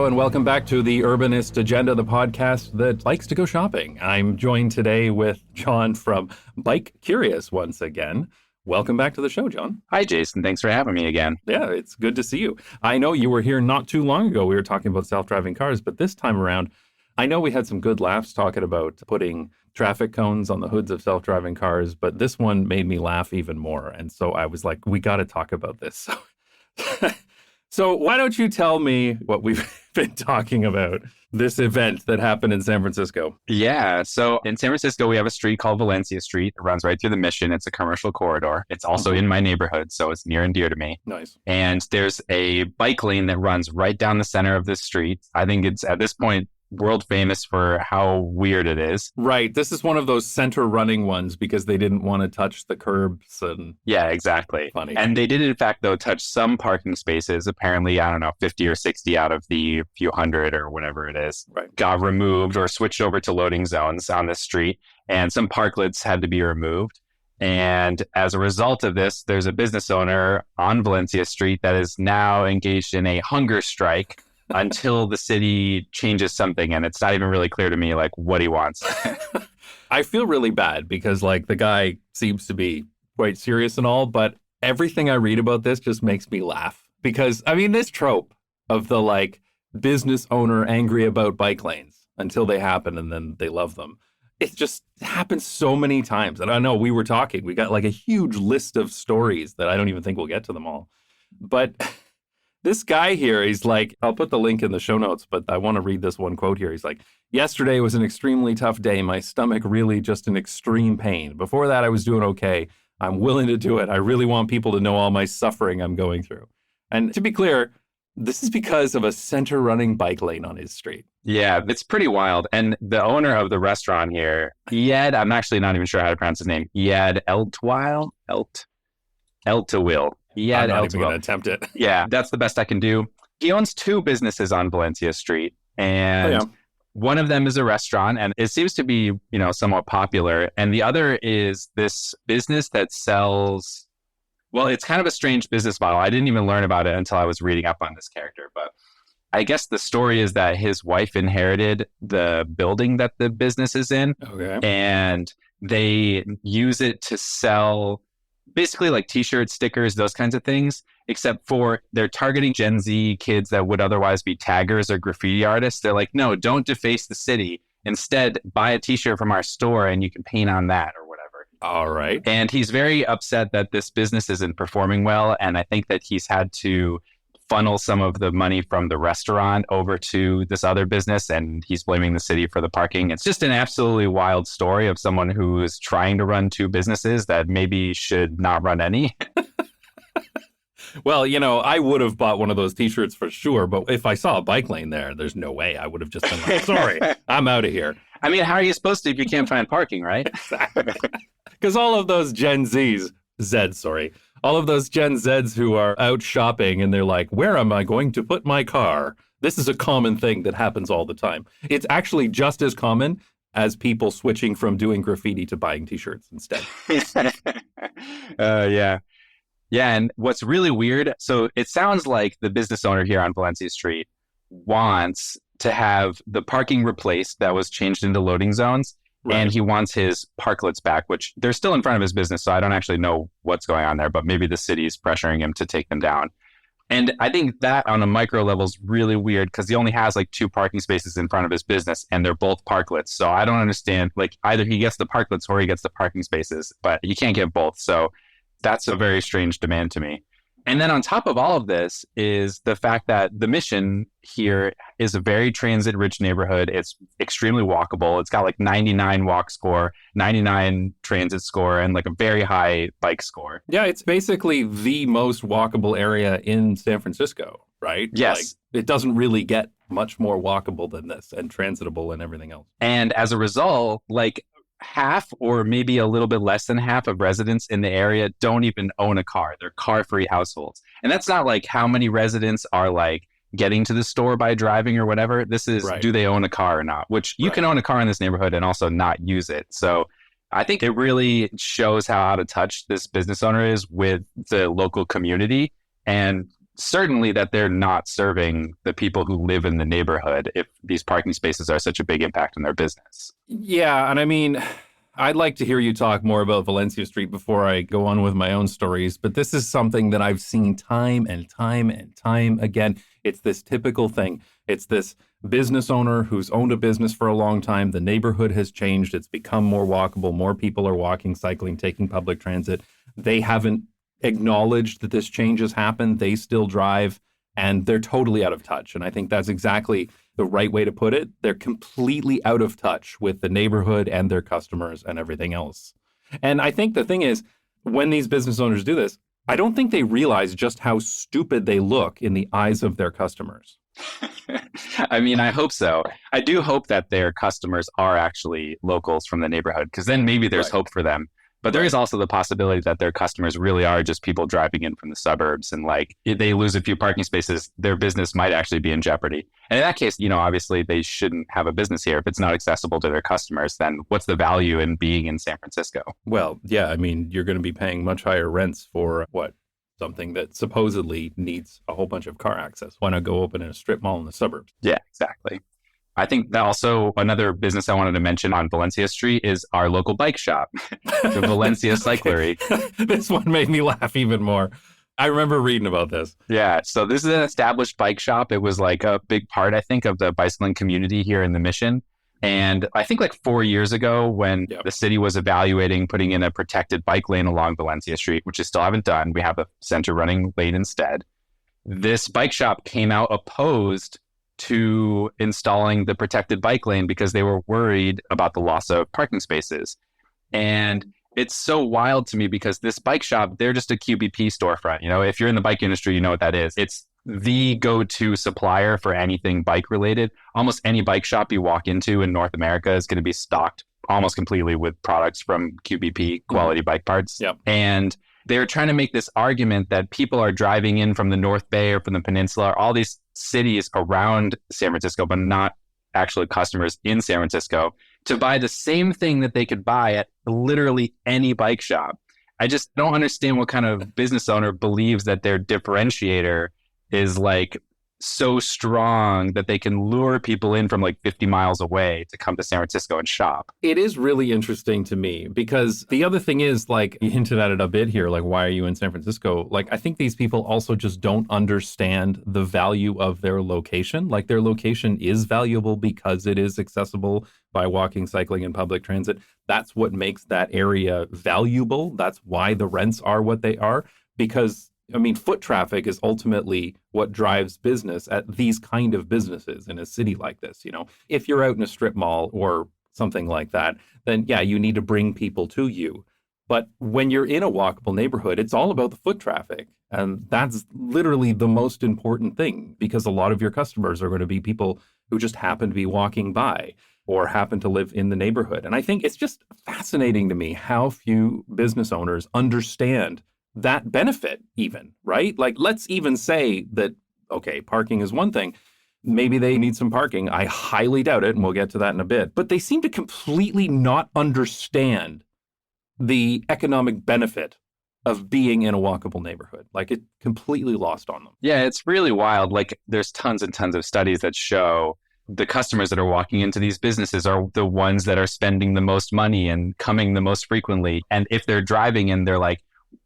Hello and welcome back to the Urbanist Agenda, the podcast that likes to go shopping. I'm joined today with John from Bike Curious once again. Welcome back to the show, John. Hi, Jason. Thanks for having me again. Yeah, it's good to see you. I know you were here not too long ago. We were talking about self-driving cars, but this time around, I know we had some good laughs talking about putting traffic cones on the hoods of self-driving cars, but this one made me laugh even more. And so I was like, we got to talk about this. So why don't you tell me what we've been talking about, this event that happened in San Francisco? Yeah. So in San Francisco, we have a street called Valencia Street. It runs right through the Mission. It's a commercial corridor. It's also in my neighborhood, so it's near and dear to me. Nice. And there's a bike lane that runs right down the center of this street. I think it's, at this point, world famous for how weird it is. Right. This is one of those center running ones because they didn't want to touch the curbs and... Yeah, exactly. Funny. And they did, in fact, though, touch some parking spaces. Apparently, I don't know, 50 or 60 out of the few hundred or whatever it is got removed or switched over to loading zones on this street. And some parklets had to be removed. And as a result of this, there's a business owner on Valencia Street that is now engaged in a hunger strike until the city changes something. And it's not even really clear to me, like, what he wants. I feel really bad because, like, the guy seems to be quite serious and all, but everything I read about this just makes me laugh. Because, I mean, this trope of the, like, business owner angry about bike lanes until they happen and then they love them. It just happens so many times. And I know we got like a huge list of stories that I don't even think we'll get to them all. But this guy here, he's like, I'll put the link in the show notes, but I want to read this one quote here. He's like, "Yesterday was an extremely tough day. My stomach really just an extreme pain. Before that, I was doing okay. I'm willing to do it. I really want people to know all my suffering I'm going through." And to be clear, this is because of a center running bike lane on his street. Yeah, it's pretty wild. And the owner of the restaurant here, Yed, I'm actually not even sure how to pronounce his name. Yed Eltwile? Eltawil. Yeah, I'm not even going to attempt it. Yeah, that's the best I can do. He owns two businesses on Valencia Street, and one of them is a restaurant, and it seems to be, somewhat popular. And the other is this business that sells, well, it's kind of a strange business model. I didn't even learn about it until I was reading up on this character. But I guess the story is that his wife inherited the building that the business is in, and they use it to sell basically like t-shirts, stickers, those kinds of things, except for they're targeting Gen Z kids that would otherwise be taggers or graffiti artists. They're like, no, don't deface the city. Instead, buy a t-shirt from our store and you can paint on that or whatever. All right. And he's very upset that this business isn't performing well. And I think that he's had to funnel some of the money from the restaurant over to this other business, and he's blaming the city for the parking. It's just an absolutely wild story of someone who is trying to run two businesses that maybe should not run any. Well, I would have bought one of those t-shirts for sure, but if I saw a bike lane there's no way. I would have just been like, sorry, I'm out of here. I mean, how are you supposed to if you can't find parking, right? Because all of those all of those Gen Zs who are out shopping and they're like, where am I going to put my car? This is a common thing that happens all the time. It's actually just as common as people switching from doing graffiti to buying t-shirts instead. Yeah. Yeah. And what's really weird, so it sounds like the business owner here on Valencia Street wants to have the parking replaced that was changed into loading zones. Right. And he wants his parklets back, which they're still in front of his business. So I don't actually know what's going on there, but maybe the city's pressuring him to take them down. And I think that on a micro level is really weird because he only has like 2 parking spaces in front of his business and they're both parklets. So I don't understand, like either he gets the parklets or he gets the parking spaces, but you can't get both. So that's a very strange demand to me. And then on top of all of this is the fact that the Mission here is a very transit-rich neighborhood. It's extremely walkable. It's got like 99 walk score, 99 transit score, and like a very high bike score. Yeah, it's basically the most walkable area in San Francisco, right? Yes. Like, it doesn't really get much more walkable than this and transitable and everything else. And as a result, like half or maybe a little bit less than half of residents in the area don't even own a car. They're car-free households. And that's not like how many residents are like getting to the store by driving or whatever. This is, do they own a car or not? Which you can own a car in this neighborhood and also not use it. So I think it really shows how out of touch this business owner is with the local community. And certainly that they're not serving the people who live in the neighborhood if these parking spaces are such a big impact on their business. Yeah, and I mean, I'd like to hear you talk more about Valencia Street before I go on with my own stories, but this is something that I've seen time and time and time again. It's this typical thing. It's this business owner who's owned a business for a long time. The neighborhood has changed. It's become more walkable. More people are walking, cycling, taking public transit. They haven't acknowledged that this change has happened. They still drive, and they're totally out of touch. And I think that's exactly the right way to put it. They're completely out of touch with the neighborhood and their customers and everything else. And I think the thing is, when these business owners do this, I don't think they realize just how stupid they look in the eyes of their customers. I mean, I hope so. I do hope that their customers are actually locals from the neighborhood, because then maybe there's hope for them. But there is also the possibility that their customers really are just people driving in from the suburbs. And like, if they lose a few parking spaces, their business might actually be in jeopardy. And in that case, obviously they shouldn't have a business here. If it's not accessible to their customers, then what's the value in being in San Francisco? Well, yeah, I mean, you're going to be paying much higher rents for something that supposedly needs a whole bunch of car access. Why not go open in a strip mall in the suburbs? Yeah, exactly. I think that also another business I wanted to mention on Valencia Street is our local bike shop, the Valencia Cyclery. This one made me laugh even more. I remember reading about this. Yeah. So this is an established bike shop. It was like a big part, I think, of the bicycling community here in the Mission. And I think like 4 years ago when the city was evaluating putting in a protected bike lane along Valencia Street, which they still haven't done, we have a center running lane instead. This bike shop came out opposed to installing the protected bike lane because they were worried about the loss of parking spaces. And it's so wild to me because this bike shop, they're just a QBP storefront. If you're in the bike industry, you know what that is. It's the go-to supplier for anything bike related. Almost any bike shop you walk into in North America is going to be stocked almost completely with products from QBP, quality bike parts. Yep. And they're trying to make this argument that people are driving in from the North Bay or from the peninsula, or all these cities around San Francisco, but not actually customers in San Francisco, to buy the same thing that they could buy at literally any bike shop. I just don't understand what kind of business owner believes that their differentiator is like so strong that they can lure people in from like 50 miles away to come to San Francisco and shop. It is really interesting to me because the other thing is, like, you hinted at it a bit here, like, why are you in San Francisco? Like, I think these people also just don't understand the value of their location. Like, their location is valuable because it is accessible by walking, cycling, and public transit. That's what makes that area valuable. That's why the rents are what they are, because I mean, foot traffic is ultimately what drives business at these kind of businesses in a city like this. If you're out in a strip mall or something like that, then yeah, you need to bring people to you. But when you're in a walkable neighborhood, it's all about the foot traffic. And that's literally the most important thing, because a lot of your customers are going to be people who just happen to be walking by or happen to live in the neighborhood. And I think it's just fascinating to me how few business owners understand that benefit even, right? Like, let's even say that, okay, parking is one thing. Maybe they need some parking. I highly doubt it, and we'll get to that in a bit. But they seem to completely not understand the economic benefit of being in a walkable neighborhood. Like, it completely lost on them. Yeah, it's really wild. Like, there's tons and tons of studies that show the customers that are walking into these businesses are the ones that are spending the most money and coming the most frequently. And if they're driving in, they're like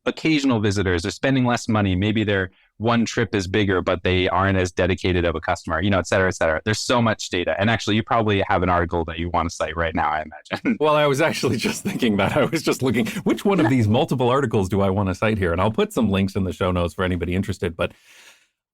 occasional visitors, they're spending less money. Maybe their one trip is bigger, but they aren't as dedicated of a customer, et cetera, et cetera. There's so much data. And actually, you probably have an article that you want to cite right now, I imagine. Well, I was actually just thinking that. I was just looking, which one of these multiple articles do I want to cite here? And I'll put some links in the show notes for anybody interested. But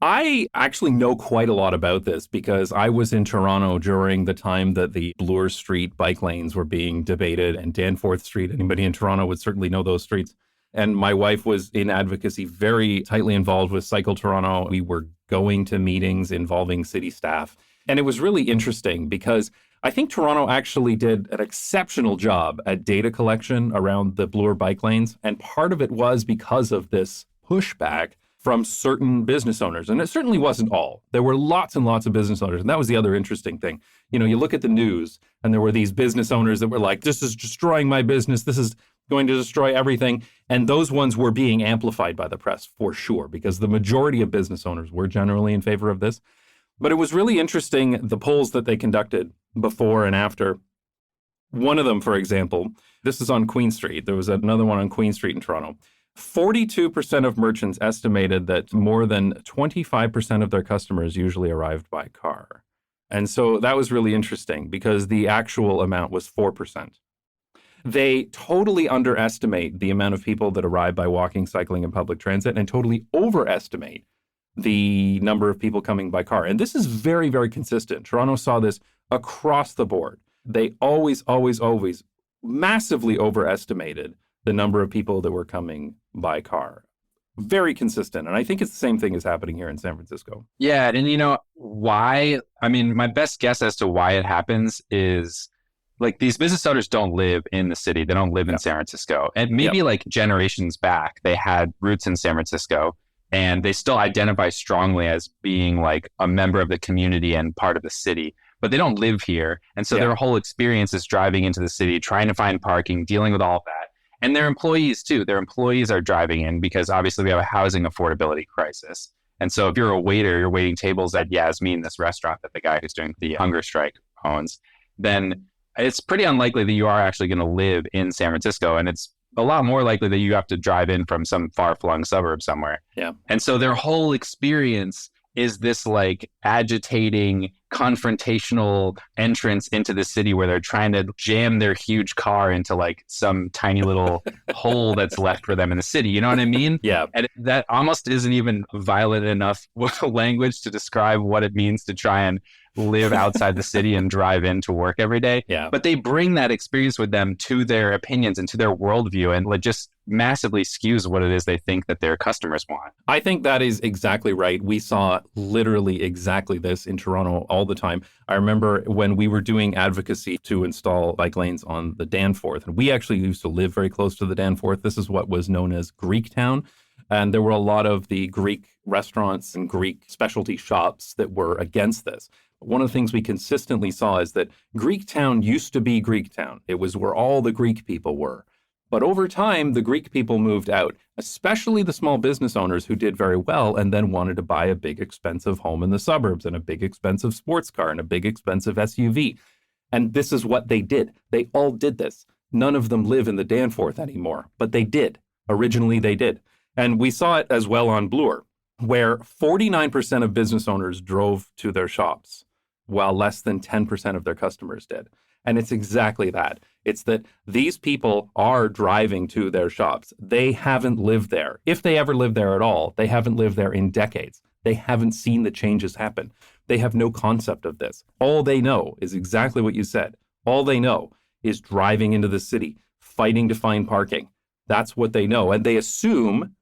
I actually know quite a lot about this because I was in Toronto during the time that the Bloor Street bike lanes were being debated, and Danforth Street. Anybody in Toronto would certainly know those streets. And my wife was in advocacy, very tightly involved with Cycle Toronto. We were going to meetings involving city staff. And it was really interesting because I think Toronto actually did an exceptional job at data collection around the Bloor bike lanes. And part of it was because of this pushback from certain business owners. And it certainly wasn't all. There were lots and lots of business owners. And that was the other interesting thing. You look at the news and there were these business owners that were like, this is destroying my business. This is going to destroy everything. And those ones were being amplified by the press for sure, because the majority of business owners were generally in favor of this. But it was really interesting, the polls that they conducted before and after. One of them, for example, this is on Queen Street. There was another one on Queen Street in Toronto. 42% of merchants estimated that more than 25% of their customers usually arrived by car. And so that was really interesting because the actual amount was 4%. They totally underestimate the amount of people that arrive by walking, cycling, and public transit, and totally overestimate the number of people coming by car. And this is very, very consistent. Toronto saw this across the board. They always massively overestimated the number of people that were coming by car. Very consistent. And I think it's the same thing is happening here in San Francisco. Yeah. And you know why? I mean, my best guess as to why it happens is like these business owners don't live in the city. They don't live in San Francisco. And maybe like generations back, they had roots in San Francisco and they still identify strongly as being like a member of the community and part of the city, but they don't live here. And so their whole experience is driving into the city, trying to find parking, dealing with all of that. And their employees too. Their employees are driving in because obviously we have a housing affordability crisis. And so if you're a waiter, you're waiting tables at Yasmin, this restaurant that the guy who's doing the hunger strike owns, then it's pretty unlikely that you are actually going to live in San Francisco. And it's a lot more likely that you have to drive in from some far-flung suburb somewhere. Yeah. And so their whole experience is this like agitating, confrontational entrance into the city where they're trying to jam their huge car into like some tiny little hole that's left for them in the city. You know what I mean? Yeah. And that almost isn't even violent enough language to describe what it means to try and live outside the city and drive in to work every day. Yeah. But they bring that experience with them to their opinions and to their worldview, and like just massively skews what it is they think that their customers want. I think that is exactly right. We saw literally exactly this in Toronto all the time. I remember when we were doing advocacy to install bike lanes on the Danforth, and we actually used to live very close to the Danforth. This is what was known as Greek Town. And there were a lot of the Greek restaurants and Greek specialty shops that were against this. One of the things we consistently saw is that Greek Town used to be Greek Town. It was where all the Greek people were. But over time, the Greek people moved out, especially the small business owners who did very well and then wanted to buy a big expensive home in the suburbs and a big expensive sports car and a big expensive SUV. And this is what they did. They all did this. None of them live in the Danforth anymore, but they did. Originally, they did. And we saw it as well on Bloor, where 49% of business owners drove to their shops, while less than 10% of their customers did. And it's exactly that. It's that these people are driving to their shops. They haven't lived there. If they ever lived there at all, they haven't lived there in decades. They haven't seen the changes happen. They have no concept of this. All they know is exactly what you said. All they know is driving into the city, fighting to find parking. That's what they know. And they assume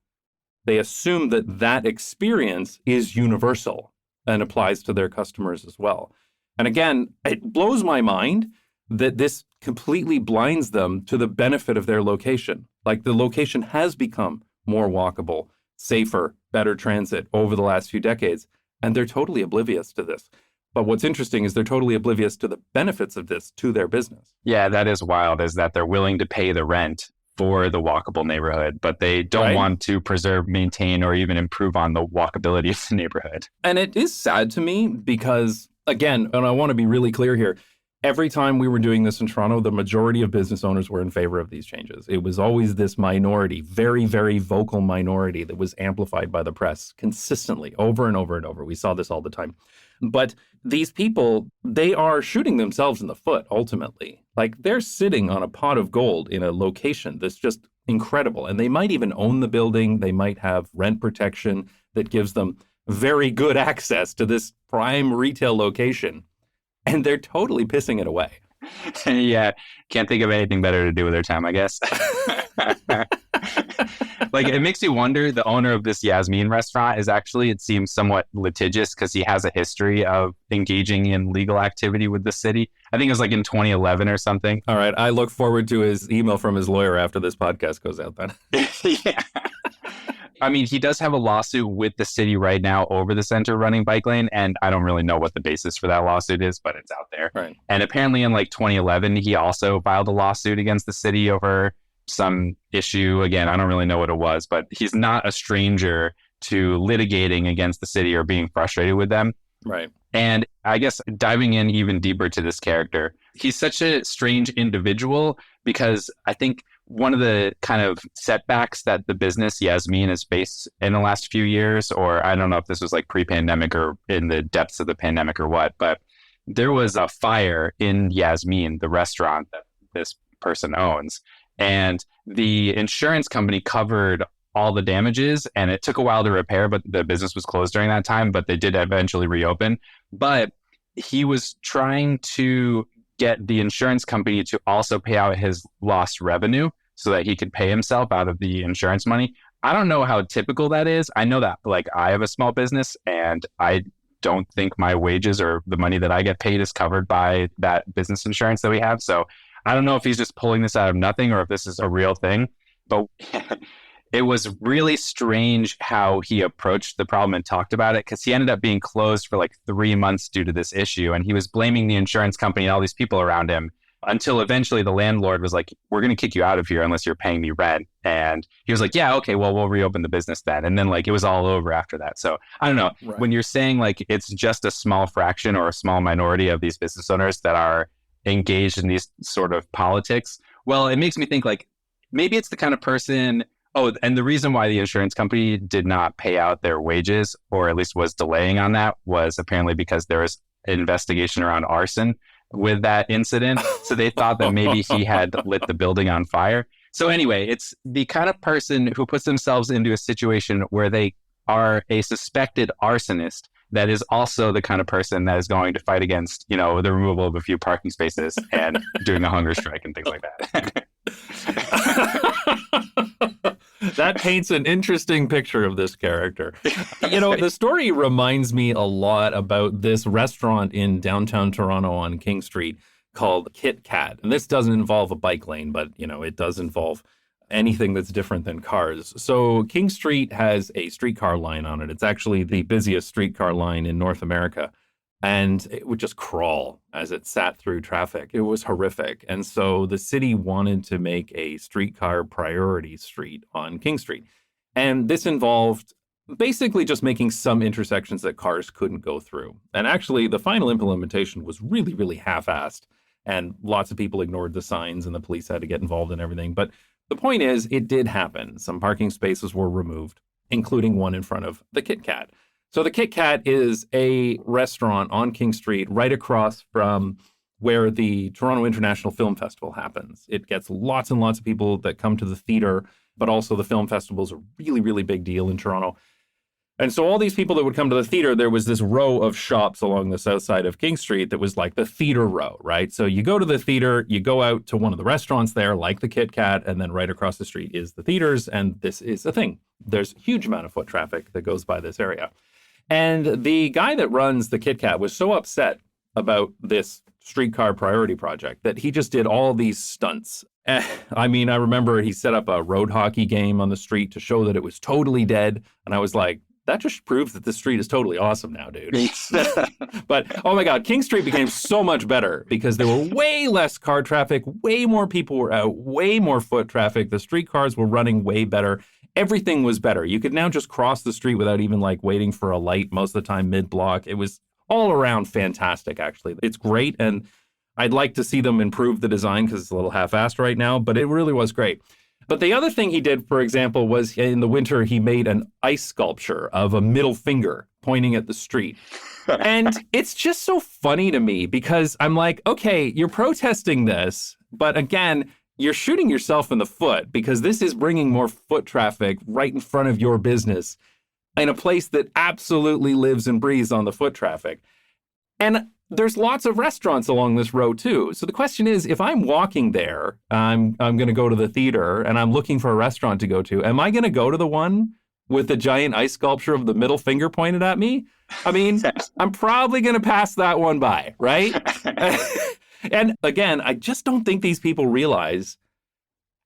that that experience is universal and applies to their customers as well. And again, it blows my mind that this completely blinds them to the benefit of their location. Like the location has become more walkable, safer, better transit over the last few decades, and they're totally oblivious to this. But what's interesting is they're totally oblivious to the benefits of this to their business. Yeah, that is wild, is that they're willing to pay the rent for the walkable neighborhood, but they don't want to preserve, maintain, or even improve on the walkability of the neighborhood. And it is sad to me because, again, and I want to be really clear here, every time we were doing this in Toronto, the majority of business owners were in favor of these changes. It was always this minority, very, very vocal minority that was amplified by the press consistently over and over and over. We saw this all the time. But these people, they are shooting themselves in the foot, ultimately. Like they're sitting on a pot of gold in a location that's just incredible. And they might even own the building. They might have rent protection that gives them very good access to this prime retail location. And they're totally pissing it away. Yeah, can't think of anything better to do with their time, I guess. Like, it makes you wonder, the owner of this Yasmin restaurant is actually, it seems, somewhat litigious because he has a history of engaging in legal activity with the city. I think it was like in 2011 or something. All right, I look forward to his email from his lawyer after this podcast goes out then. Yeah. I mean, he does have a lawsuit with the city right now over the center running bike lane, and I don't really know what the basis for that lawsuit is, but it's out there. Right. And apparently in like 2011, he also filed a lawsuit against the city over some issue. Again, I don't really know what it was, but he's not a stranger to litigating against the city or being frustrated with them. Right. And I guess diving in even deeper to this character, he's such a strange individual because I think one of the kind of setbacks that the business Yasmin has faced in the last few years, or I don't know if this was like pre-pandemic or in the depths of the pandemic or what, but there was a fire in Yasmin, the restaurant that this person owns. And the insurance company covered all the damages, and it took a while to repair, but the business was closed during that time, but they did eventually reopen. But he was trying to get the insurance company to also pay out his lost revenue so that he could pay himself out of the insurance money. I don't know how typical that is. I know that like I have a small business and I don't think my wages or the money that I get paid is covered by that business insurance that we have. So I don't know if he's just pulling this out of nothing or if this is a real thing, but it was really strange how he approached the problem and talked about it, because he ended up being closed for like 3 months due to this issue. And he was blaming the insurance company and all these people around him until eventually the landlord was like, we're going to kick you out of here unless you're paying me rent. And he was like, yeah, okay, well, we'll reopen the business then. And then like it was all over after that. So I don't know. Right. When you're saying like it's just a small fraction or a small minority of these business owners that are engaged in these sort of politics, well, it makes me think like maybe it's the kind of person. Oh, and the reason why the insurance company did not pay out their wages, or at least was delaying on that, was apparently because there was an investigation around arson with that incident. So they thought that maybe he had lit the building on fire. So anyway, it's the kind of person who puts themselves into a situation where they are a suspected arsonist that is also the kind of person that is going to fight against, you know, the removal of a few parking spaces and doing a hunger strike and things like that. That paints an interesting picture of this character. You know, the story reminds me a lot about this restaurant in downtown Toronto on King Street called Kit Kat. And this doesn't involve a bike lane, but, you know, it does involve anything that's different than cars. So King Street has a streetcar line on it. It's actually the busiest streetcar line in North America. And it would just crawl as it sat through traffic. It was horrific. And so the city wanted to make a streetcar priority street on King Street. And this involved basically just making some intersections that cars couldn't go through. And actually, the final implementation was really, really half-assed. And lots of people ignored the signs and the police had to get involved in everything. But the point is, it did happen. Some parking spaces were removed, including one in front of the Kit Kat. So the Kit Kat is a restaurant on King Street right across from where the Toronto International Film Festival happens. It gets lots and lots of people that come to the theater, but also the film festival is a really, really big deal in Toronto. And so all these people that would come to the theater, there was this row of shops along the south side of King Street that was like the theater row, right? So you go to the theater, you go out to one of the restaurants there, like the Kit Kat, and then right across the street is the theaters, and this is a thing. There's a huge amount of foot traffic that goes by this area. And the guy that runs the Kit Kat was so upset about this streetcar priority project that he just did all these stunts. I mean, I remember he set up a road hockey game on the street to show that it was totally dead. And I was like, that just proves that this street is totally awesome now, dude. But, oh my God, King Street became so much better because there were way less car traffic, way more people were out, way more foot traffic. The streetcars were running way better. Everything was better. You could now just cross the street without even like waiting for a light most of the time mid-block. It was all around fantastic, actually. It's great. And I'd like to see them improve the design because it's a little half-assed right now, but it really was great. But the other thing he did, for example, was in the winter, he made an ice sculpture of a middle finger pointing at the street. And it's just so funny to me because I'm like, okay, you're protesting this, but again, you're shooting yourself in the foot because this is bringing more foot traffic right in front of your business in a place that absolutely lives and breathes on the foot traffic. And there's lots of restaurants along this road too. So the question is, if I'm walking there, I'm going to go to the theater and I'm looking for a restaurant to go to, am I going to go to the one with the giant ice sculpture of the middle finger pointed at me? I mean, I'm probably going to pass that one by, right? And again, I just don't think these people realize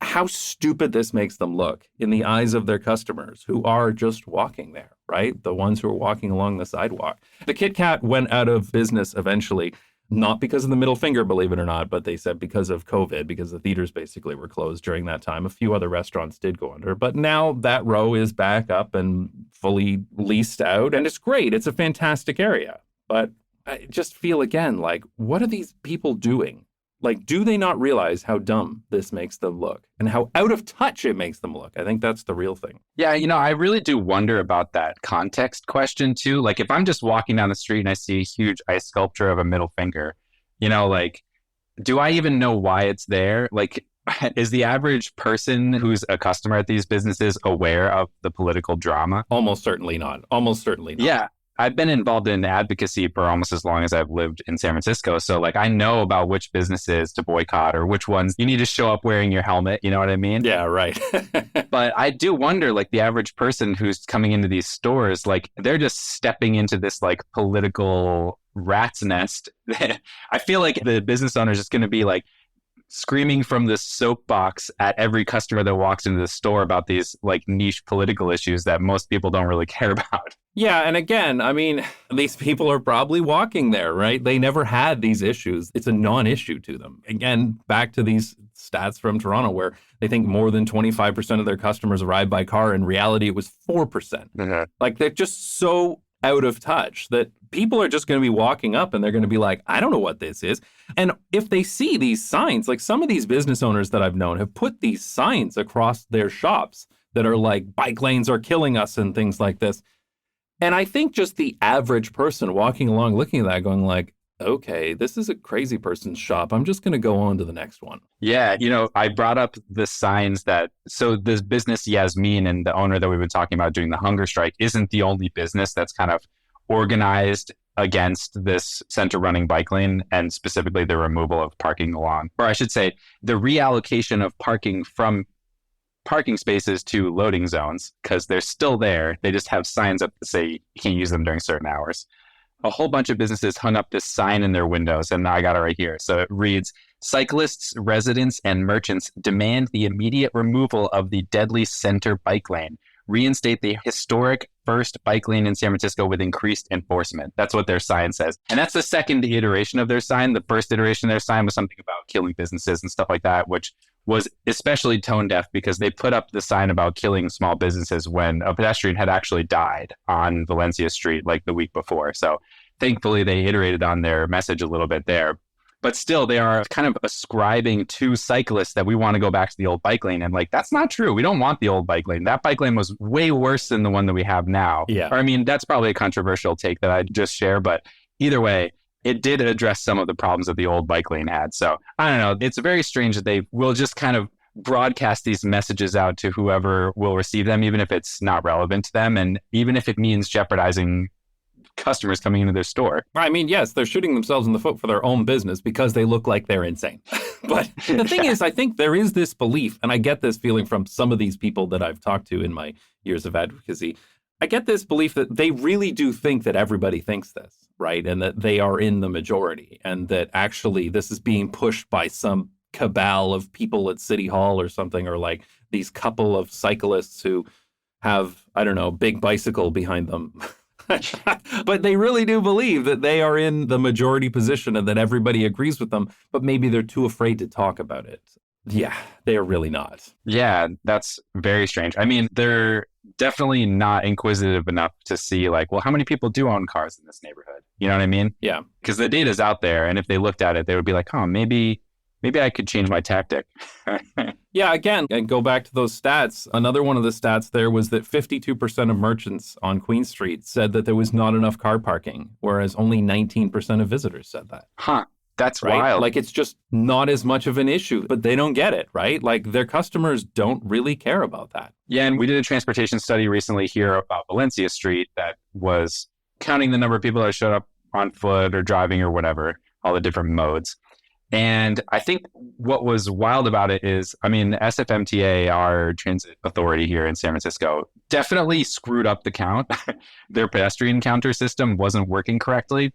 how stupid this makes them look in the eyes of their customers who are just walking there, right? The ones who are walking along the sidewalk. The Kit Kat went out of business eventually. not because of the middle finger, believe it or not, but they said because of COVID, because the theaters basically were closed during that time. A few other restaurants did go under, but now that row is back up and fully leased out, and it's great. It's a fantastic area. But I just feel again, like, what are these people doing? Like, do they not realize how dumb this makes them look and how out of touch it makes them look? I think that's the real thing. Yeah, I really do wonder about that context question too. Like if I'm just walking down the street and I see a huge ice sculpture of a middle finger, like, do I even know why it's there? Like, is the average person who's a customer at these businesses aware of the political drama? Almost certainly not. Almost certainly not. Yeah. I've been involved in advocacy for almost as long as I've lived in San Francisco. So like I know about which businesses to boycott or which ones you need to show up wearing your helmet. You know what I mean? Yeah, right. But I do wonder, like the average person who's coming into these stores, like they're just stepping into this like political rat's nest. I feel like the business owner is just going to be like screaming from the soapbox at every customer that walks into the store about these like niche political issues that most people don't really care about. Yeah. And again, I mean, these people are probably walking there, right? They never had these issues. It's a non-issue to them. Again, back to these stats from Toronto where they think more than 25% of their customers arrive by car. In reality, it was 4%. Mm-hmm. Like they're just so out of touch that people are just going to be walking up and they're going to be like, I don't know what this is. And if they see these signs, like some of these business owners that I've known have put these signs across their shops that are like bike lanes are killing us and things like this. And I think just the average person walking along looking at that going like, okay, this is a crazy person's shop. I'm just going to go on to the next one. Yeah. I brought up the signs so this business Yasmin and the owner that we've been talking about doing the hunger strike isn't the only business that's kind of organized against this center running bike lane and specifically the removal of parking along, or I should say the reallocation of parking from parking spaces to loading zones because they're still there. They just have signs up to say you can't use them during certain hours. A whole bunch of businesses hung up this sign in their windows, and I got it right here. So it reads, cyclists, residents, and merchants demand the immediate removal of the deadly center bike lane. Reinstate the historic first bike lane in San Francisco with increased enforcement. That's what their sign says. And that's the second iteration of their sign. The first iteration of their sign was something about killing businesses and stuff like that, which was especially tone deaf because they put up the sign about killing small businesses when a pedestrian had actually died on Valencia Street like the week before. So thankfully they iterated on their message a little bit there. But still, they are kind of ascribing to cyclists that we want to go back to the old bike lane. And like, that's not true. We don't want the old bike lane. That bike lane was way worse than the one that we have now. Yeah. Or, I mean, that's probably a controversial take that I just share. But either way, it did address some of the problems that the old bike lane had. So I don't know. It's very strange that they will just kind of broadcast these messages out to whoever will receive them, even if it's not relevant to them. And even if it means jeopardizing customers coming into their store. I mean, yes, they're shooting themselves in the foot for their own business because they look like they're insane. But the thing is, I think there is this belief, and I get this feeling from some of these people that I've talked to in my years of advocacy. I get this belief that they really do think that everybody thinks this, right? And that they are in the majority and that actually this is being pushed by some cabal of people at City Hall or something, or like these couple of cyclists who have, I don't know, big bicycle behind them. But they really do believe that they are in the majority position and that everybody agrees with them, but maybe they're too afraid to talk about it. Yeah, they are really not. Yeah, that's very strange. I mean, they're definitely not inquisitive enough to see like, well, how many people do own cars in this neighborhood? You know what I mean? Yeah. Because the data's out there. And if they looked at it, they would be like, oh, maybe I could change my tactic. Yeah, again, and go back to those stats. Another one of the stats there was that 52% of merchants on Queen Street said that there was not enough car parking, whereas only 19% of visitors said that. Huh. That's right? wild. Like, it's just not as much of an issue, but they don't get it, right? Like, their customers don't really care about that. Yeah, and we did a transportation study recently here about Valencia Street that was counting the number of people that showed up on foot or driving or whatever, all the different modes. And I think what was wild about it is, I mean, SFMTA, our transit authority here in San Francisco, definitely screwed up the count. Their pedestrian counter system wasn't working correctly,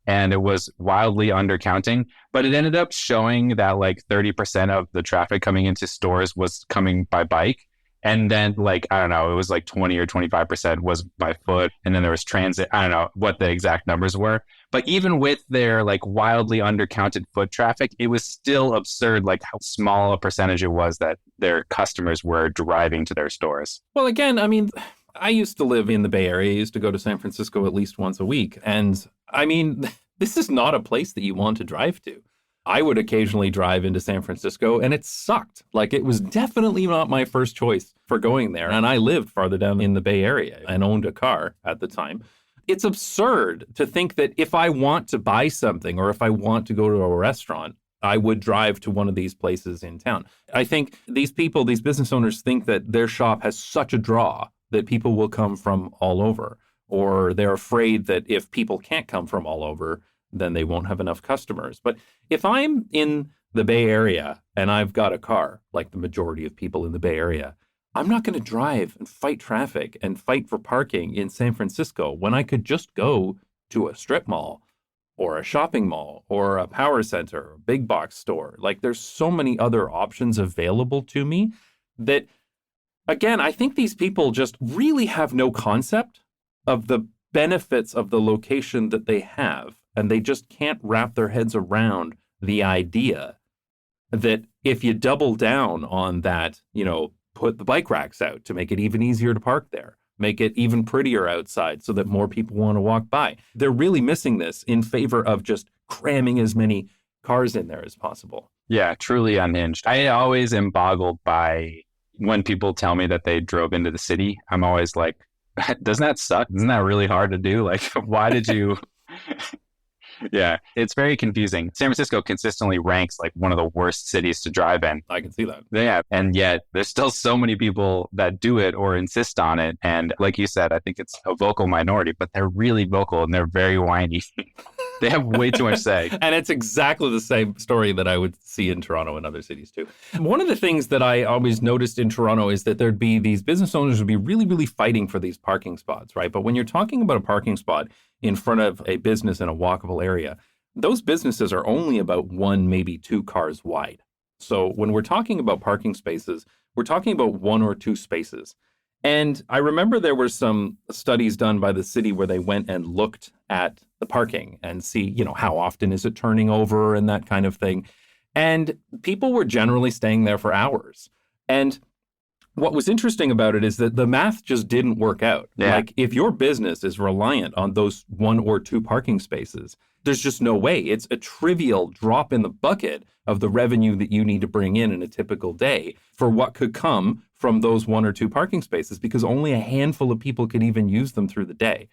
and it was wildly undercounting. But it ended up showing that like 30% of the traffic coming into stores was coming by bike. And then like, I don't know, it was like 20 or 25% was by foot. And then there was transit. I don't know what the exact numbers were. But even with their like wildly undercounted foot traffic, it was still absurd, like how small a percentage it was that their customers were driving to their stores. Well, again, I mean, I used to live in the Bay Area. I used to go to San Francisco at least once a week. And I mean, this is not a place that you want to drive to. I would occasionally drive into San Francisco and it sucked. Like it was definitely not my first choice for going there. And I lived farther down in the Bay Area and owned a car at the time. It's absurd to think that if I want to buy something or if I want to go to a restaurant, I would drive to one of these places in town. I think these people, these business owners think that their shop has such a draw that people will come from all over, or they're afraid that if people can't come from all over, then they won't have enough customers. But if I'm in the Bay Area and I've got a car, like the majority of people in the Bay Area, I'm not going to drive and fight traffic and fight for parking in San Francisco when I could just go to a strip mall or a shopping mall or a power center, or a big box store. Like there's so many other options available to me that, again, I think these people just really have no concept of the benefits of the location that they have. And they just can't wrap their heads around the idea that if you double down on that, put the bike racks out to make it even easier to park there, make it even prettier outside so that more people want to walk by. They're really missing this in favor of just cramming as many cars in there as possible. Yeah, truly unhinged. I always am boggled by when people tell me that they drove into the city. I'm always like, doesn't that suck? Isn't that really hard to do? Like, why did you... Yeah, it's very confusing. San Francisco consistently ranks like one of the worst cities to drive in. I can see that. Yeah, and yet there's still so many people that do it or insist on it. And like you said, I think it's a vocal minority, but they're really vocal and they're very whiny. They have way too much say. And it's exactly the same story that I would see in Toronto and other cities too. One of the things that I always noticed in Toronto is that there'd be these business owners would be really, really fighting for these parking spots, right? But when you're talking about a parking spot in front of a business in a walkable area, those businesses are only about 1, maybe 2 cars wide. So when we're talking about parking spaces, we're talking about 1 or 2 spaces. And I remember there were some studies done by the city where they went and looked at the parking and see, how often is it turning over and that kind of thing. And people were generally staying there for hours. And what was interesting about it is that the math just didn't work out. Yeah. Like if your business is reliant on those 1 or 2 parking spaces, there's just no way. It's a trivial drop in the bucket of the revenue that you need to bring in a typical day for what could come from those 1 or 2 parking spaces, because only a handful of people could even use them through the day.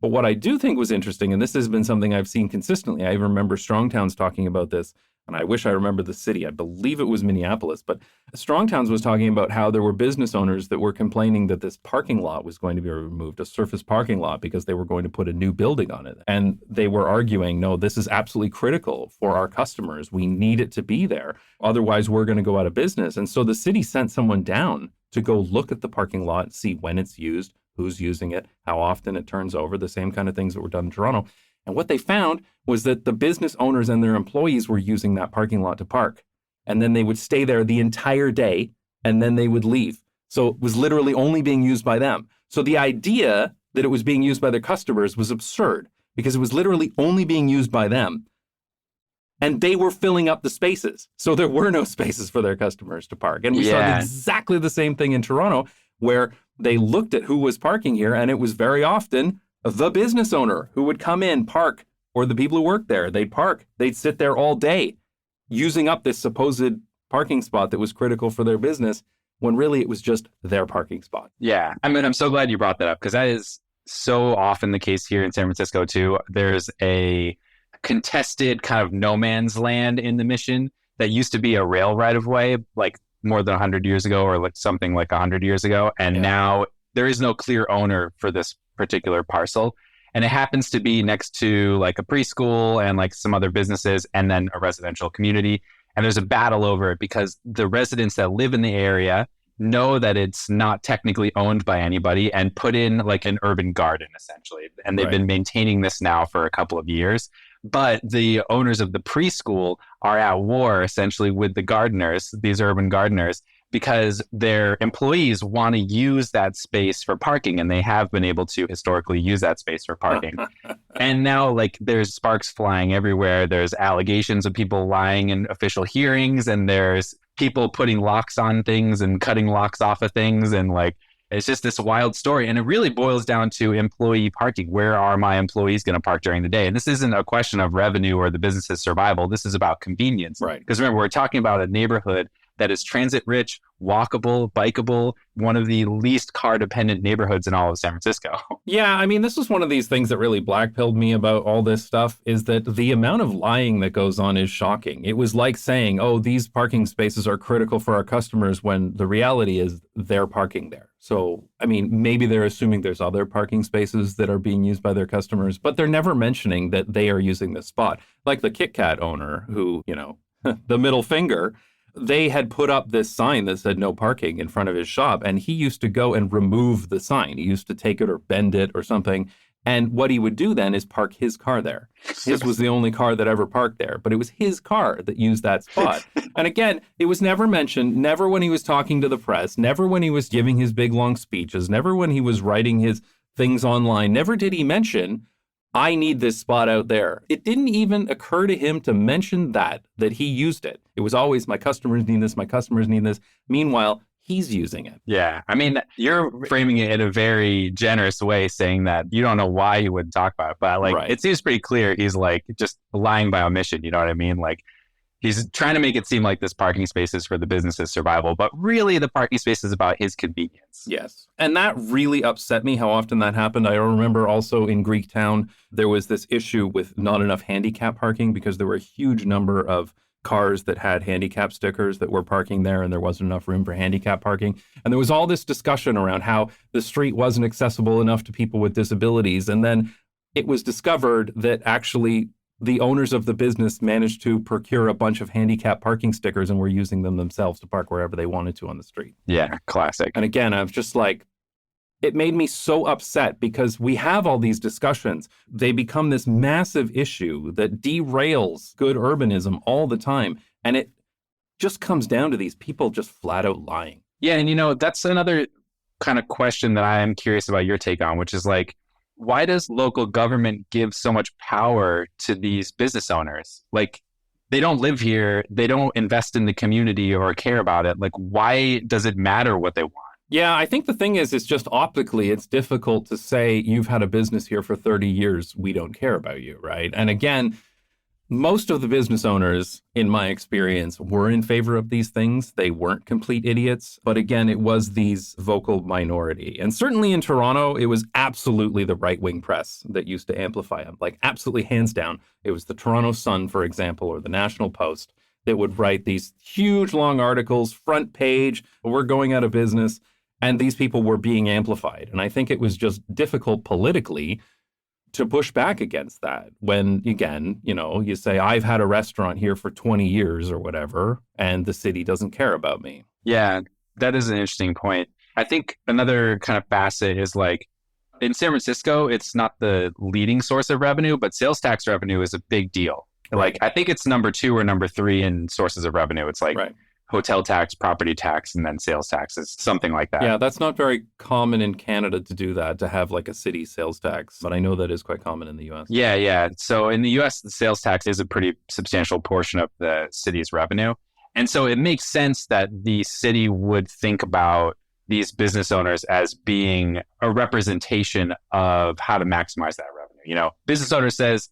But what I do think was interesting, and this has been something I've seen consistently, I remember Strongtowns talking about this, and I wish I remember the city. I believe it was Minneapolis, but Strongtowns was talking about how there were business owners that were complaining that this parking lot was going to be removed, a surface parking lot, because they were going to put a new building on it. And they were arguing, no, this is absolutely critical for our customers. We need it to be there. Otherwise, we're going to go out of business. And so the city sent someone down to go look at the parking lot, see when it's used, who's using it, how often it turns over, the same kind of things that were done in Toronto. And what they found was that the business owners and their employees were using that parking lot to park. And then they would stay there the entire day, and then they would leave. So it was literally only being used by them. So the idea that it was being used by their customers was absurd, because it was literally only being used by them. And they were filling up the spaces. So there were no spaces for their customers to park. And we saw exactly the same thing in Toronto, where they looked at who was parking here, and it was very often the business owner who would come in, park, or the people who worked there. They'd park. They'd sit there all day using up this supposed parking spot that was critical for their business, when really it was just their parking spot. Yeah. I mean, I'm so glad you brought that up, because that is so often the case here in San Francisco too. There's a contested kind of no man's land in the Mission that used to be a rail right of way, like more than 100 years ago, or like something like 100 years ago. And now there is no clear owner for this particular parcel. And it happens to be next to like a preschool and like some other businesses, and then a residential community. And there's a battle over it because the residents that live in the area know that it's not technically owned by anybody, and put in like an urban garden essentially. And they've been maintaining this now for a couple of years. But the owners of the preschool are at war essentially with the gardeners, these urban gardeners, because their employees want to use that space for parking, and they have been able to historically use that space for parking. And now, like, there's sparks flying everywhere. There's allegations of people lying in official hearings, and there's people putting locks on things and cutting locks off of things. And like, it's just this wild story. And it really boils down to employee parking. Where are my employees going to park during the day? And this isn't a question of revenue or the business's survival. This is about convenience. Right. Because remember, we're talking about a neighborhood that is transit rich, walkable, bikeable, one of the least car dependent neighborhoods in all of San Francisco. Yeah, I mean, this is one of these things that really blackpilled me about all this stuff, is that the amount of lying that goes on is shocking. It was like saying, oh, these parking spaces are critical for our customers, when the reality is they're parking there. So, I mean, maybe they're assuming there's other parking spaces that are being used by their customers, but they're never mentioning that they are using this spot. Like the Kit Kat owner who, the middle finger, they had put up this sign that said no parking in front of his shop, and he used to go and remove the sign. He used to take it or bend it or something. And what he would do then is park his car there. His was the only car that ever parked there, but it was his car that used that spot. And again, it was never mentioned, never when he was talking to the press, never when he was giving his big long speeches, never when he was writing his things online, never did he mention, I need this spot out there. It didn't even occur to him to mention that he used it. It was always, my customers need this, my customers need this. Meanwhile, he's using it. Yeah. I mean, you're framing it in a very generous way, saying that you don't know why he would talk about it. But like, It seems pretty clear he's like just lying by omission. You know what I mean? Like, he's trying to make it seem like this parking space is for the business's survival, but really the parking space is about his convenience. Yes. And that really upset me, how often that happened. I remember also in Greektown, there was this issue with not enough handicap parking because there were a huge number of cars that had handicap stickers that were parking there, and there wasn't enough room for handicap parking. And there was all this discussion around how the street wasn't accessible enough to people with disabilities. And then it was discovered that actually the owners of the business managed to procure a bunch of handicap parking stickers and were using them themselves to park wherever they wanted to on the street. Yeah, classic. And again, I was just like, it made me so upset because we have all these discussions. They become this massive issue that derails good urbanism all the time. And it just comes down to these people just flat out lying. Yeah. And that's another kind of question that I am curious about your take on, which is like, why does local government give so much power to these business owners? Like, they don't live here. They don't invest in the community or care about it. Like, why does it matter what they want? Yeah, I think the thing is, it's just optically, it's difficult to say you've had a business here for 30 years. We don't care about you, right? And again, most of the business owners, in my experience, were in favor of these things. They weren't complete idiots. But again, it was these vocal minority. And certainly in Toronto, it was absolutely the right-wing press that used to amplify them. Like, absolutely hands down. It was the Toronto Sun, for example, or the National Post that would write these huge, long articles, front page, we're going out of business. And these people were being amplified. And I think it was just difficult politically to push back against that when, again, you say, I've had a restaurant here for 20 years or whatever, and the city doesn't care about me. Yeah, that is an interesting point. I think another kind of facet is like, in San Francisco, it's not the leading source of revenue, but sales tax revenue is a big deal. Like, I think it's number 2 or number 3 in sources of revenue. It's like hotel tax, property tax, and then sales taxes, something like that. Yeah, that's not very common in Canada to do that, to have like a city sales tax. But I know that is quite common in the US. Yeah. So in the US, the sales tax is a pretty substantial portion of the city's revenue. And so it makes sense that the city would think about these business owners as being a representation of how to maximize that revenue. Business owner says,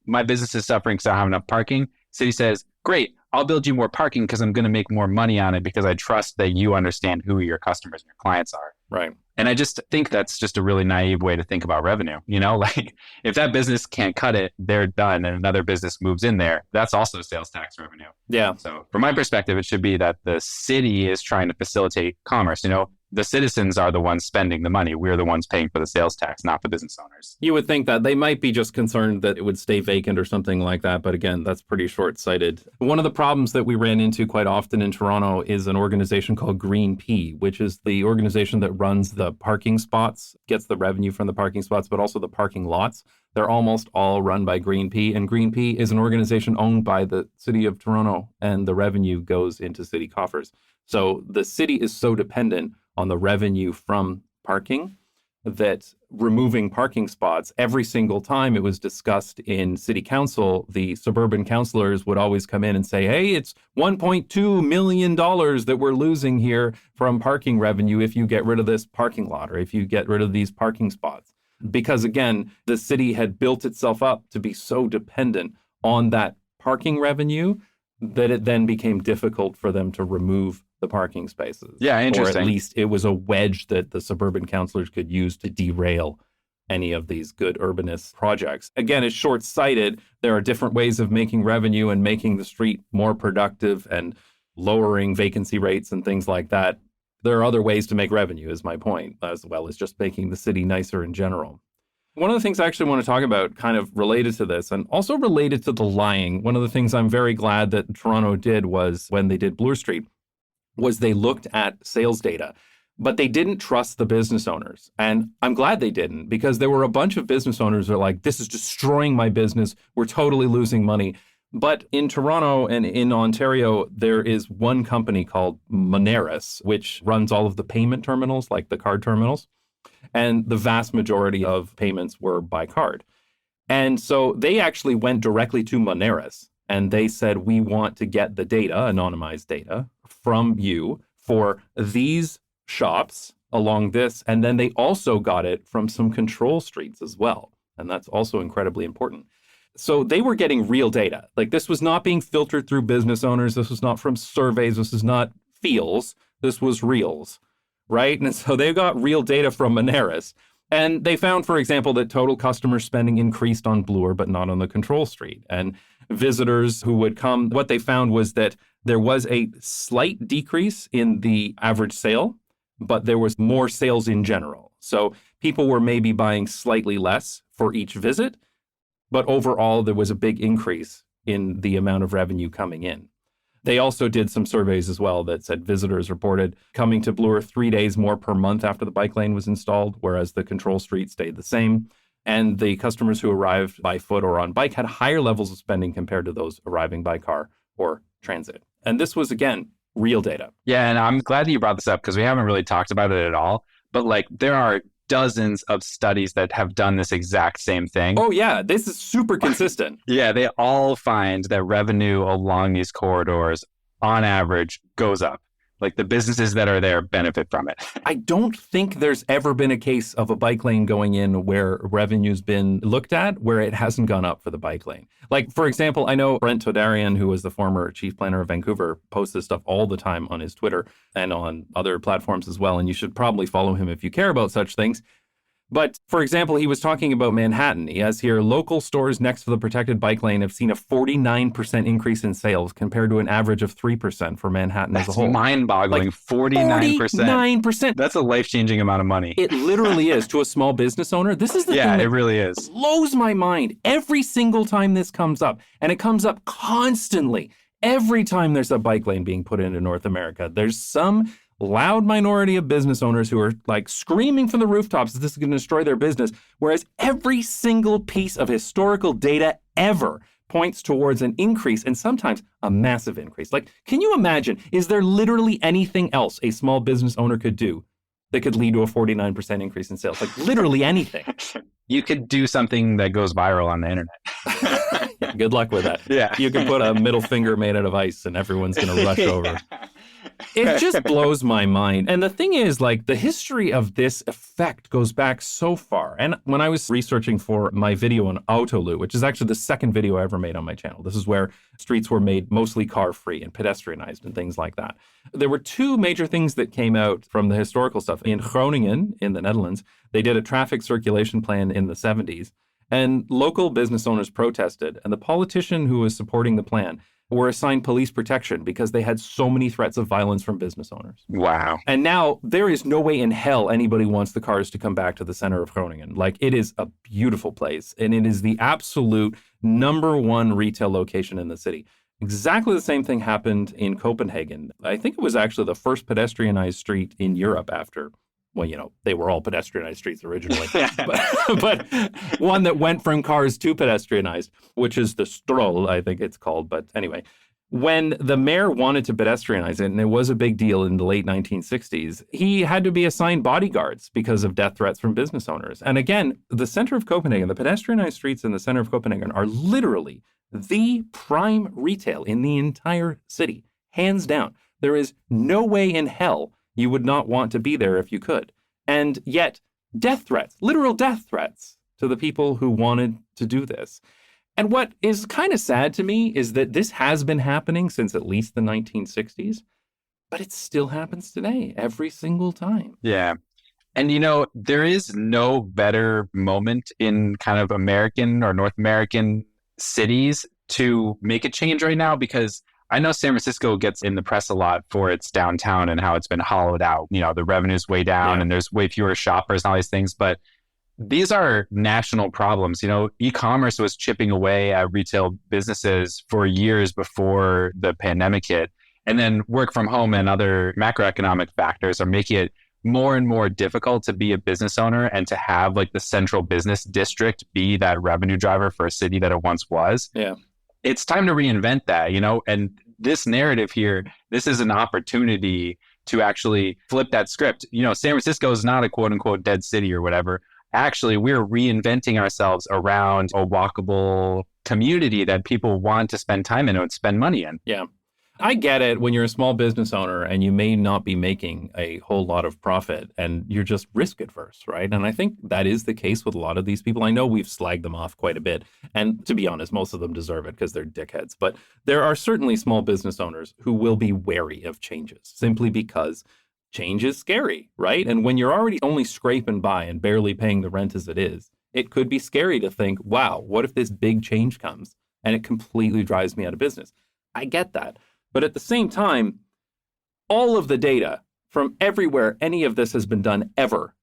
my business is suffering because I don't have enough parking. City says, great, I'll build you more parking because I'm going to make more money on it because I trust that you understand who your customers and your clients are. Right. And I just think that's just a really naive way to think about revenue. Like, if that business can't cut it, they're done, and another business moves in there. That's also sales tax revenue. Yeah. So from my perspective, it should be that the city is trying to facilitate commerce. The citizens are the ones spending the money. We're the ones paying for the sales tax, not the business owners. You would think that they might be just concerned that it would stay vacant or something like that. But again, that's pretty short-sighted. One of the problems that we ran into quite often in Toronto is an organization called Green P, which is the organization that runs the parking spots, gets the revenue from the parking spots, but also the parking lots. They're almost all run by Greenpeace, and Greenpeace is an organization owned by the city of Toronto, and the revenue goes into city coffers. So the city is so dependent on the revenue from parking that removing parking spots, every single time it was discussed in city council, the suburban councillors would always come in and say, hey, it's $1.2 million that we're losing here from parking revenue if you get rid of this parking lot or if you get rid of these parking spots. Because again, the city had built itself up to be so dependent on that parking revenue that it then became difficult for them to remove the parking spaces. Yeah, interesting. Or at least it was a wedge that the suburban councillors could use to derail any of these good urbanist projects. Again, it's short-sighted. There are different ways of making revenue and making the street more productive and lowering vacancy rates and things like that. There are other ways to make revenue, is my point, as well as just making the city nicer in general. One of the things I actually want to talk about kind of related to this and also related to the lying, one of the things I'm very glad that Toronto did was when they did Bloor Street, was they looked at sales data, but they didn't trust the business owners. And I'm glad they didn't, because there were a bunch of business owners that are like, this is destroying my business. We're totally losing money. But in Toronto and in Ontario, there is one company called Moneris, which runs all of the payment terminals, like the card terminals. And the vast majority of payments were by card. And so they actually went directly to Moneris and they said, we want to get the data, anonymized data, from you for these shops along this. And then they also got it from some control streets as well. And that's also incredibly important. So they were getting real data. Like, this was not being filtered through business owners. This was not from surveys. This is not feels. This was reals, right? And so they got real data from Moneris. And they found, for example, that total customer spending increased on Bloor, but not on the control street. And visitors who would come, what they found was that there was a slight decrease in the average sale, but there was more sales in general. So people were maybe buying slightly less for each visit, but overall there was a big increase in the amount of revenue coming in. They also did some surveys as well that said visitors reported coming to Bloor 3 days more per month after the bike lane was installed, whereas the control street stayed the same. And the customers who arrived by foot or on bike had higher levels of spending compared to those arriving by car or transit. And this was, again, real data. Yeah, and I'm glad that you brought this up because we haven't really talked about it at all. But like, there are dozens of studies that have done this exact same thing. Oh, yeah. This is super consistent. Yeah, they all find that revenue along these corridors, on average, goes up. Like, the businesses that are there benefit from it. I don't think there's ever been a case of a bike lane going in where revenue's been looked at where it hasn't gone up for the bike lane. Like, for example, I know Brent Todarian, who was the former chief planner of Vancouver, posts this stuff all the time on his Twitter and on other platforms as well. And you should probably follow him if you care about such things. But, for example, he was talking about Manhattan. He has here, local stores next to the protected bike lane have seen a 49% increase in sales compared to an average of 3% for Manhattan as a whole. That's mind-boggling. Like, 49%. 49%. That's a life-changing amount of money. It literally is to a small business owner. This is the thing that it really is. Blows my mind every single time this comes up. And it comes up constantly. Every time there's a bike lane being put into North America, there's some loud minority of business owners who are like screaming from the rooftops that this is going to destroy their business, whereas every single piece of historical data ever points towards an increase and sometimes a massive increase. Like, can you imagine, is there literally anything else a small business owner could do that could lead to a 49% increase in sales? Like, literally anything. You could do something that goes viral on the internet. Yeah, good luck with that. Yeah. You can put a middle finger made out of ice and everyone's going to rush over. It just blows my mind. And the thing is, like, the history of this effect goes back so far. And when I was researching for my video on Autoloot, which is actually the second video I ever made on my channel, this is where streets were made mostly car-free and pedestrianized and things like that. There were two major things that came out from the historical stuff. In Groningen, in the Netherlands, they did a traffic circulation plan in the 70s. And local business owners protested. And the politician who was supporting the plan were assigned police protection because they had so many threats of violence from business owners. Wow. And now there is no way in hell anybody wants the cars to come back to the center of Groningen. Like, it is a beautiful place. And it is the absolute #1 retail location in the city. Exactly the same thing happened in Copenhagen. I think it was actually the first pedestrianized street in Europe after well, they were all pedestrianized streets originally, but one that went from cars to pedestrianized, which is the stroll, I think it's called. But anyway, when the mayor wanted to pedestrianize it, and it was a big deal in the late 1960s, he had to be assigned bodyguards because of death threats from business owners. And again, the center of Copenhagen, the pedestrianized streets in the center of Copenhagen are literally the prime retail in the entire city, hands down. There is no way in hell you would not want to be there if you could. And yet, death threats, literal death threats to the people who wanted to do this. And what is kind of sad to me is that this has been happening since at least the 1960s, but it still happens today, every single time. Yeah. And, there is no better moment in kind of American or North American cities to make a change right now, because I know San Francisco gets in the press a lot for its downtown and how it's been hollowed out. The revenue's way down and there's way fewer shoppers and all these things. But these are national problems. E-commerce was chipping away at retail businesses for years before the pandemic hit. And then work from home and other macroeconomic factors are making it more and more difficult to be a business owner and to have like the central business district be that revenue driver for a city that it once was. Yeah. It's time to reinvent that, and this narrative here, this is an opportunity to actually flip that script. San Francisco is not a quote unquote dead city or whatever. Actually, we're reinventing ourselves around a walkable community that people want to spend time in and spend money in. Yeah. I get it when you're a small business owner and you may not be making a whole lot of profit and you're just risk adverse, right? And I think that is the case with a lot of these people. I know we've slagged them off quite a bit. And to be honest, most of them deserve it because they're dickheads. But there are certainly small business owners who will be wary of changes simply because change is scary, right? And when you're already only scraping by and barely paying the rent as it is, it could be scary to think, wow, what if this big change comes and it completely drives me out of business? I get that. But at the same time, all of the data from everywhere any of this has been done ever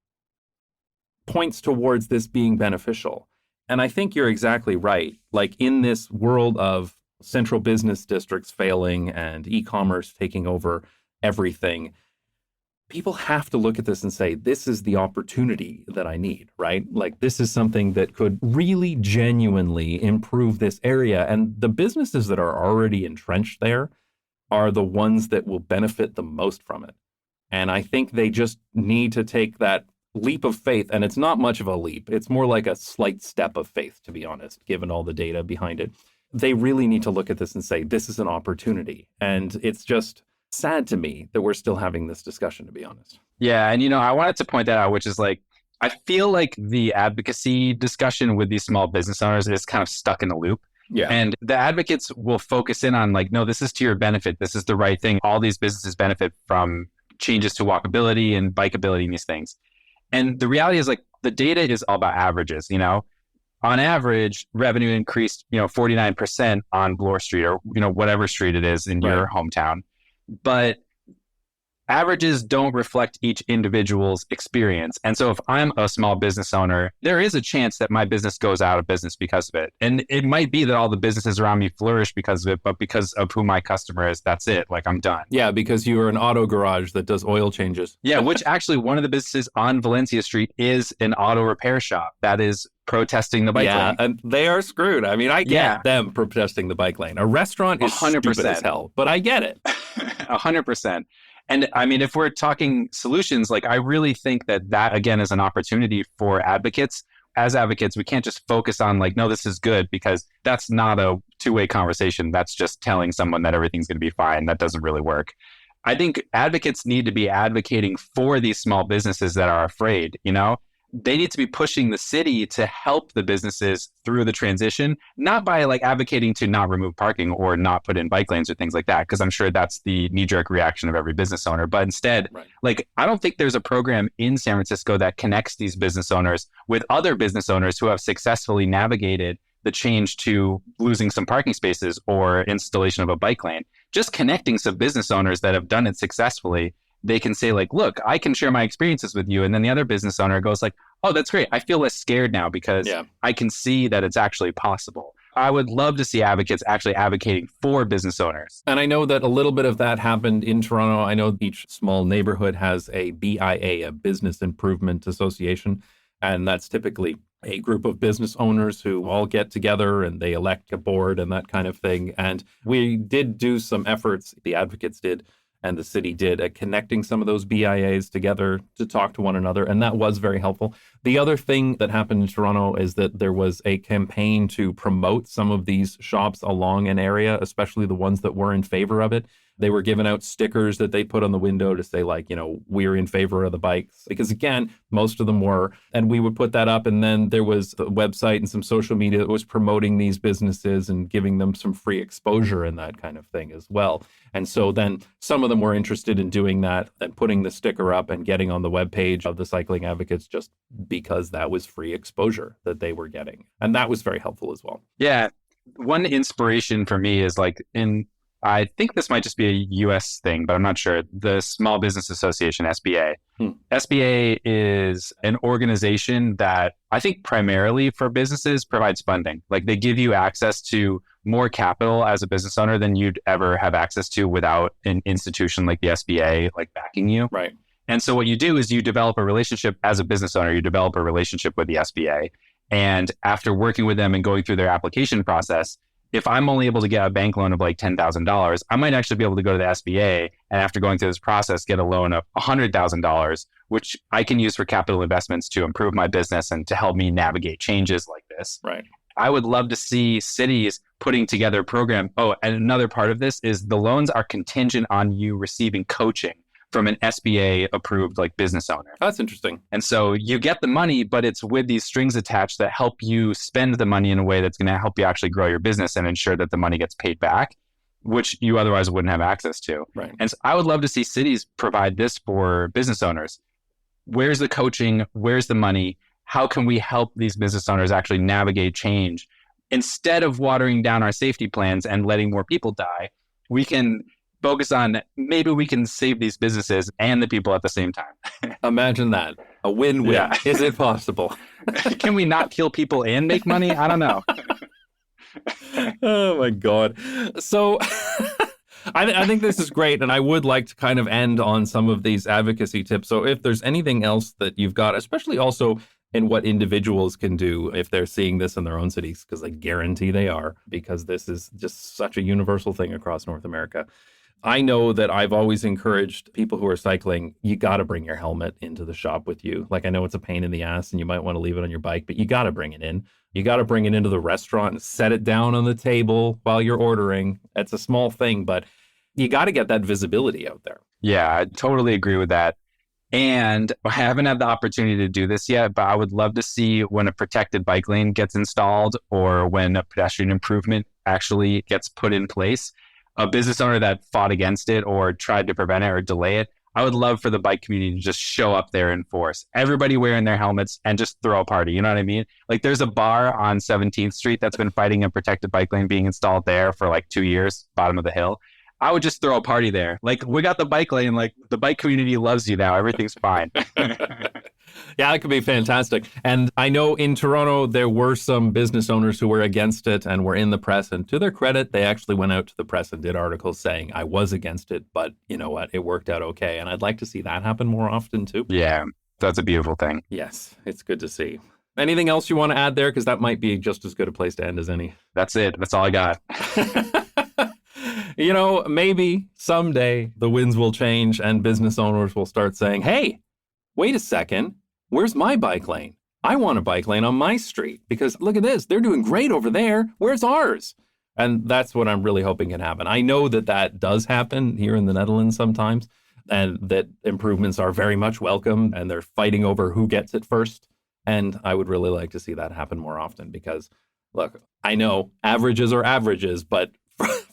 points towards this being beneficial. And I think you're exactly right. Like in this world of central business districts failing and e-commerce taking over everything, people have to look at this and say, this is the opportunity that I need, right? Like this is something that could really genuinely improve this area. And the businesses that are already entrenched there are the ones that will benefit the most from it. And I think they just need to take that leap of faith. And it's not much of a leap. It's more like a slight step of faith, to be honest, given all the data behind it. They really need to look at this and say, this is an opportunity. And it's just sad to me that we're still having this discussion, to be honest. Yeah. And, I wanted to point that out, which is like, I feel like the advocacy discussion with these small business owners is kind of stuck in a loop. Yeah. And the advocates will focus in on like, no, this is to your benefit. This is the right thing. All these businesses benefit from changes to walkability and bikeability and these things. And the reality is like the data is all about averages, On average, revenue increased, 49% on Bloor Street or, whatever street it is in your hometown. But averages don't reflect each individual's experience. And so if I'm a small business owner, there is a chance that my business goes out of business because of it. And it might be that all the businesses around me flourish because of it, but because of who my customer is, that's it. Like I'm done. Yeah, because you are an auto garage that does oil changes. Yeah, which actually one of the businesses on Valencia Street is an auto repair shop that is protesting the bike lane. Yeah, and they are screwed. I mean, I get them protesting the bike lane. A restaurant is 100%. Stupid as hell, but I get it. 100%. And I mean, if we're talking solutions, like I really think that again is an opportunity for advocates. As advocates, we can't just focus on like, no, this is good, because that's not a two-way conversation. That's just telling someone that everything's going to be fine. That doesn't really work. I think advocates need to be advocating for these small businesses that are afraid, They need to be pushing the city to help the businesses through the transition, not by like advocating to not remove parking or not put in bike lanes or things like that, because I'm sure that's the knee-jerk reaction of every business owner. But instead, like, I don't think there's a program in San Francisco that connects these business owners with other business owners who have successfully navigated the change to losing some parking spaces or installation of a bike lane. Just connecting some business owners that have done it successfully, they can say like, look, I can share my experiences with you. And then the other business owner goes like, oh, that's great. I feel less scared now because I can see that it's actually possible. I would love to see advocates actually advocating for business owners. And I know that a little bit of that happened in Toronto. I know each small neighborhood has a BIA, a Business Improvement Association, and that's typically a group of business owners who all get together and they elect a board and that kind of thing. And we did do some efforts, the advocates did, and the city did, at connecting some of those BIAs together to talk to one another. And that was very helpful. The other thing that happened in Toronto is that there was a campaign to promote some of these shops along an area, especially the ones that were in favor of it. They were giving out stickers that they put on the window to say, like, we're in favor of the bikes. Because again, most of them were. And we would put that up. And then there was a website and some social media that was promoting these businesses and giving them some free exposure and that kind of thing as well. And so then some of them were interested in doing that and putting the sticker up and getting on the webpage of the Cycling Advocates just because that was free exposure that they were getting. And that was very helpful as well. Yeah. One inspiration for me is I think this might just be a US thing, but I'm not sure. The Small Business Association, SBA. SBA is an organization that I think primarily for businesses provides funding. Like they give you access to more capital as a business owner than you'd ever have access to without an institution like the SBA like backing you. Right. And so what you do is you develop a relationship as a business owner, you develop a relationship with the SBA. And after working with them and going through their application process, if I'm only able to get a bank loan of like $10,000, I might actually be able to go to the SBA and after going through this process, get a loan of $100,000, which I can use for capital investments to improve my business and to help me navigate changes like this. Right. I would love to see cities putting together a program. Oh, and another part of this is the loans are contingent on you receiving coaching from an SBA approved like business owner. That's interesting. And so you get the money, but it's with these strings attached that help you spend the money in a way that's going to help you actually grow your business and ensure that the money gets paid back, which you otherwise wouldn't have access to. Right. And so I would love to see cities provide this for business owners. Where's the coaching? Where's the money? How can we help these business owners actually navigate change? Instead of watering down our safety plans and letting more people die, we can focus on maybe we can save these businesses and the people at the same time. Imagine that. A win-win. Yeah. Is it possible? Can we not kill people and make money? I don't know. Oh, my God. So I think this is great. And I would like to kind of end on some of these advocacy tips. So if there's anything else that you've got, especially also in what individuals can do if they're seeing this in their own cities, because I guarantee they are, because this is just such a universal thing across North America. I know that I've always encouraged people who are cycling, you got to bring your helmet into the shop with you. Like, I know it's a pain in the ass and you might want to leave it on your bike, but you got to bring it in. You got to bring it into the restaurant and set it down on the table while you're ordering. It's a small thing, but you got to get that visibility out there. Yeah, I totally agree with that. And I haven't had the opportunity to do this yet, but I would love to see when a protected bike lane gets installed or when a pedestrian improvement actually gets put in place. A business owner that fought against it or tried to prevent it or delay it, I would love for the bike community to just show up there in force. Everybody wearing their helmets and just throw a party. You know what I mean? Like there's a bar on 17th Street that's been fighting a protected bike lane being installed there for like 2 years, bottom of the hill. I would just throw a party there. Like, we got the bike lane. Like, the bike community loves you now. Everything's fine. Yeah, that could be fantastic. And I know in Toronto, there were some business owners who were against it and were in the press. And to their credit, they actually went out to the press and did articles saying, I was against it, but you know what? It worked out okay. And I'd like to see that happen more often, too. Yeah, that's a beautiful thing. Yes, it's good to see. Anything else you want to add there? Because that might be just as good a place to end as any. That's it. That's all I got. You know, maybe someday the winds will change and business owners will start saying, hey, wait a second, where's my bike lane? I want a bike lane on my street because look at this, they're doing great over there. Where's ours? And that's what I'm really hoping can happen. I know that that does happen here in the Netherlands sometimes, and that improvements are very much welcome and they're fighting over who gets it first. And I would really like to see that happen more often because, look, I know averages are averages, but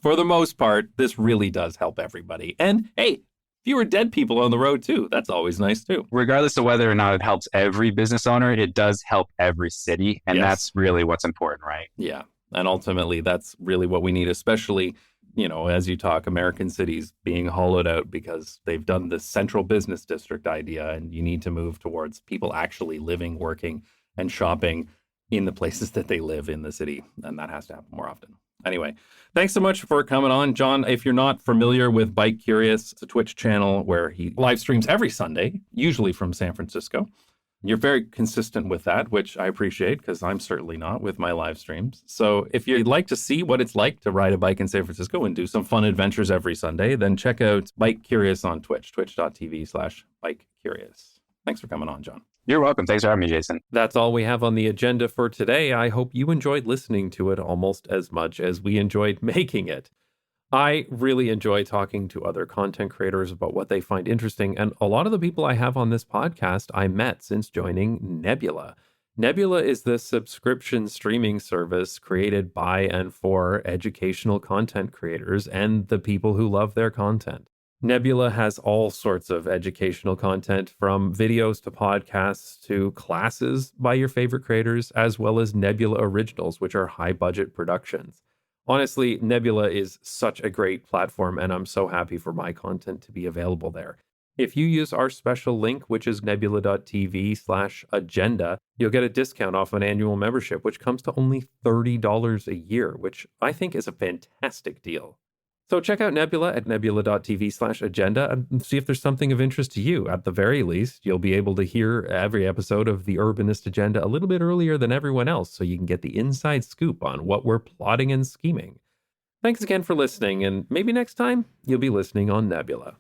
for the most part, this really does help everybody. And hey, fewer dead people on the road too. That's always nice too. Regardless of whether or not it helps every business owner, it does help every city. And That's really what's important, right? Yeah. And ultimately, that's really what we need, especially, you know, as you talk, American cities being hollowed out because they've done this central business district idea and you need to move towards people actually living, working, and shopping in the places that they live in the city. And that has to happen more often. Anyway, thanks so much for coming on, John. If you're not familiar with Bike Curious, it's a Twitch channel where he live streams every Sunday, usually from San Francisco. You're very consistent with that, which I appreciate because I'm certainly not with my live streams. So if you'd like to see what it's like to ride a bike in San Francisco and do some fun adventures every Sunday, then check out Bike Curious on Twitch, twitch.tv/Bike Curious. Thanks for coming on, John. You're welcome. Thanks for having me, Jason. That's all we have on the agenda for today. I hope you enjoyed listening to it almost as much as we enjoyed making it. I really enjoy talking to other content creators about what they find interesting, and a lot of the people I have on this podcast I met since joining Nebula. Nebula is the subscription streaming service created by and for educational content creators and the people who love their content. Nebula has all sorts of educational content, from videos to podcasts to classes by your favorite creators, as well as Nebula Originals, which are high-budget productions. Honestly, Nebula is such a great platform, and I'm so happy for my content to be available there. If you use our special link, which is nebula.tv/agenda, you'll get a discount off an annual membership, which comes to only $30 a year, which I think is a fantastic deal. So check out Nebula at nebula.tv/agenda and see if there's something of interest to you. At the very least, you'll be able to hear every episode of the Urbanist Agenda a little bit earlier than everyone else, so you can get the inside scoop on what we're plotting and scheming. Thanks again for listening, and maybe next time you'll be listening on Nebula.